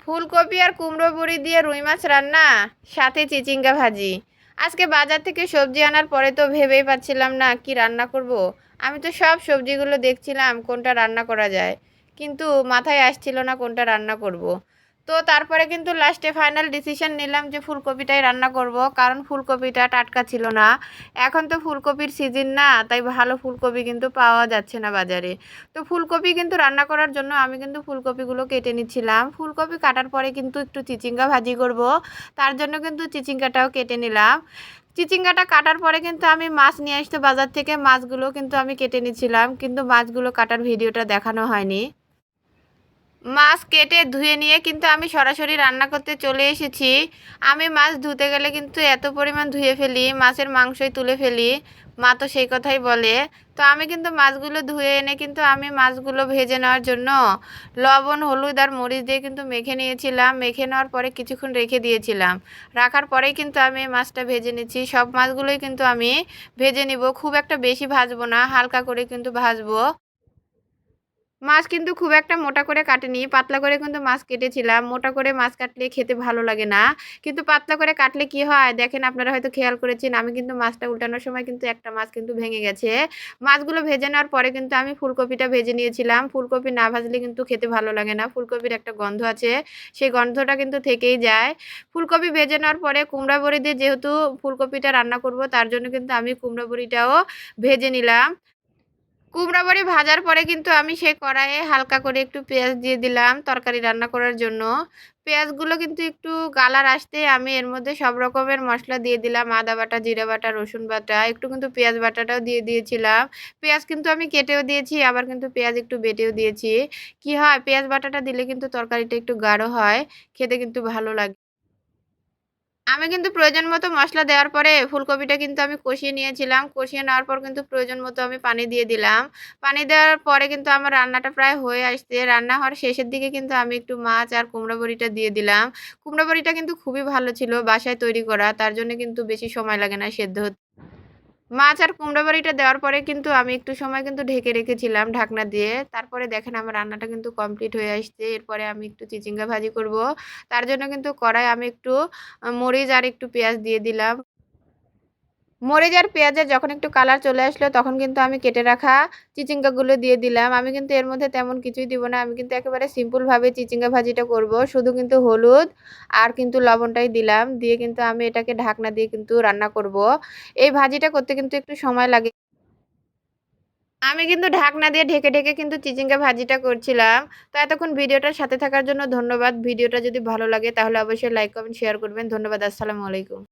ফুলকপি আর কুমড়ো বড়ি দিয়ে রুই মাছ রান্না, সাথে চিচিঙ্গা ভাজি। আজকে বাজার থেকে সবজি আনার পরে তো ভেবেই পাচ্ছিলাম না কি রান্না করব। আমি তো সব সবজিগুলো দেখছিলাম কোনটা রান্না করা যায়, কিন্তু মাথায় আসছিল না কোনটা রান্না করব। তো তারপরে কিন্তু লাস্টে ফাইনাল ডিসিশন নিলাম যে ফুলকপিটাই রান্না করব, কারণ ফুলকপিটা টাটকা ছিল না। এখন তো ফুলকপির সিজন না, তাই ভালো ফুলকপি কিন্তু পাওয়া যাচ্ছে না বাজারে। তো ফুলকপি কিন্তু রান্না করার জন্য আমি কিন্তু ফুলকপিগুলো কেটে নিচ্ছিলাম। ফুলকপি কাটার পরে কিন্তু একটু চিচিঙ্গা ভাজি করব, তার জন্য কিন্তু চিচিঙ্গাটাও কেটে নিলাম। চিচিঙ্গাটা কাটার পরে কিন্তু আমি মাছ নিয়ে আসতে বাজার থেকে, মাছগুলো কিন্তু আমি কেটে নিচ্ছিলাম, কিন্তু মাছগুলো কাটার ভিডিওটা দেখানো হয়নি। মাছ কেটে ধুয়ে নিয়ে কিন্তু আমি সরাসরি রান্না করতে চলে এসেছি। আমি মাছ ধুতে গেলে কিন্তু এত পরিমাণ ধুয়ে ফেলি, মাছের মাংসই তুলে ফেলি। মা তো সেই কথাই বলে। তো আমি কিন্তু মাছগুলো ধুয়ে এনে কিন্তু আমি মাছগুলো ভেজে নেওয়ার জন্য লবণ, হলুদ আর মরিচ দিয়ে কিন্তু মেখে নিয়েছিলাম। মেখে নেওয়ার পরে কিছুক্ষণ রেখে দিয়েছিলাম। রাখার পরেই কিন্তু আমি মাছটা ভেজে নিচ্ছি। সব মাছগুলোই কিন্তু আমি ভেজে নিব, খুব একটা বেশি ভাজবো না, হালকা করে কিন্তু ভাজবো। মাছ কিন্তু খুব একটা মোটা করে কাটিনি, পাতলা করে কিন্তু মাছ কেটেছিলাম। মোটা করে মাছ কাটলে খেতে ভালো লাগে না, কিন্তু পাতলা করে কাটলে কি হয় দেখেন, আপনারা হয়তো খেয়াল করেছেন, আমি কিন্তু মাছটা উল্টানোর সময় কিন্তু একটা মাছ কিন্তু ভেঙে গেছে। মাছগুলো ভেজে নেওয়ার পরে কিন্তু আমি ফুলকপিটা ভেজে নিয়েছিলাম। ফুলকপি না ভাজলে কিন্তু খেতে ভালো লাগে না, ফুলকপির একটা গন্ধ আছে, সেই গন্ধটা কিন্তু থেকেই যায়। ফুলকপি ভেজে নেওয়ার পরে কুমড়া বড়ি দিয়ে যেহেতু ফুলকপিটা রান্না করব, তার জন্য কিন্তু আমি কুমড়া বড়িটাও ভেজে নিলাম। কুমড়া বড়ি ভাজার পরে কিন্তু আমি সেই কড়াইয়ে হালকা করে একটু পেঁয়াজ দিয়ে দিলাম তরকারি রান্না করার জন্য। পেঁয়াজগুলো কিন্তু একটু কালার আসতেই আমি এর মধ্যে সব রকমের মশলা দিয়ে দিলাম। আদা বাটা, জিরা বাটা, রসুন বাটা, একটু কিন্তু পেঁয়াজ বাটাটাও দিয়ে দিয়েছিলাম। পেঁয়াজ কিন্তু আমি কেটেও দিয়েছি, আবার কিন্তু পেঁয়াজ একটু বেটেও দিয়েছি। কি হয়, পেঁয়াজ বাটাটা দিলে কিন্তু তরকারিটা একটু গাঢ় হয়, খেতে কিন্তু ভালো লাগে। আমি কিন্তু প্রয়োজন মতো মসলা দেওয়ার পরে ফুলকপিটা কিন্তু আমি কষিয়ে নিয়েছিলাম। কষিয়ে নেওয়ার পর কিন্তু প্রয়োজন মতো আমি পানি দিয়ে দিলাম। পানি দেওয়ার পরে কিন্তু আমার রান্নাটা প্রায় হয়ে আসছে। রান্না হওয়ার শেষের দিকে কিন্তু আমি একটু মাছ আর কুমড়া বড়িটা দিয়ে দিলাম। কুমড়া বড়িটা কিন্তু খুবই ভালো ছিল, বাসায় তৈরি করা। তার জন্য কিন্তু বেশি সময় লাগে না সেদ্ধ হতে। মাছ আর কুমড়া বড়িটা দেওয়ার পরে কিন্তু আমি একটু সময় কিন্তু ঢেকে রেখেছিলাম ঢাকনা দিয়ে। তারপরে দেখেন আমার রান্নাটা কিন্তু কমপ্লিট হয়ে আসছে। এরপরে আমি একটু চিচিঙ্গা ভাজি করব। তার জন্য কিন্তু কড়াইয়ে আমি একটু মরিচ আর একটু পেঁয়াজ দিয়ে দিলাম। মরিচ আর পেঁয়াজের যখন একটু কালার চলে আসলো, তখন কিন্তু আমি কেটে রাখা চিচিঙ্গাগুলো দিয়ে দিলাম। আমি কিন্তু এর মধ্যে তেমন কিছুই দিব না। আমি কিন্তু একেবারে সিম্পলভাবে চিচিঙ্গা ভাজিটা করব। শুধু কিন্তু হলুদ আর কিন্তু লবণটাই দিলাম। দিয়ে কিন্তু আমি এটাকে ঢাকনা দিয়ে কিন্তু রান্না করব। এই ভাজিটা করতে কিন্তু একটু সময় লাগে। আমি কিন্তু ঢাকনা দিয়ে ঢেকে ঢেকে কিন্তু চিচিঙ্গা ভাজিটা করছিলাম। তো এতক্ষণ ভিডিওটার সাথে থাকার জন্য ধন্যবাদ। ভিডিওটা যদি ভালো লাগে তাহলে অবশ্যই লাইক, কমেন্ট, শেয়ার করবেন। ধন্যবাদ। আসসালামু আলাইকুম।